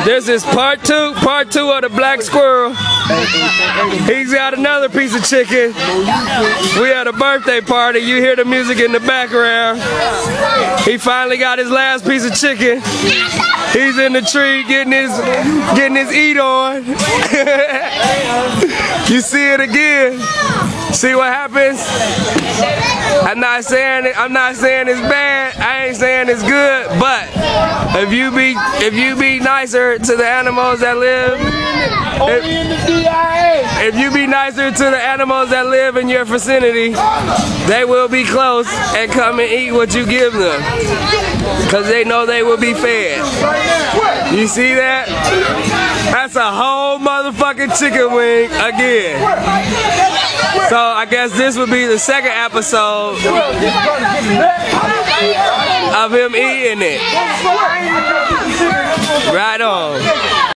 This is part two of the black squirrel. He's got another piece of chicken. We had a birthday party. You hear the music in the background. He finally got his last piece of chicken. He's in the tree getting his eat on. You see it again. See what happens? I'm not saying it's bad. I ain't saying it's good, but if you be nicer to the animals that live, if you be nicer to the animals that live in your vicinity, they will be close and come and eat what you give them, because they know they will be fed. You see that? That's a whole motherfucking chicken wing again. So I guess this would be the second episode of him eating it. Right on.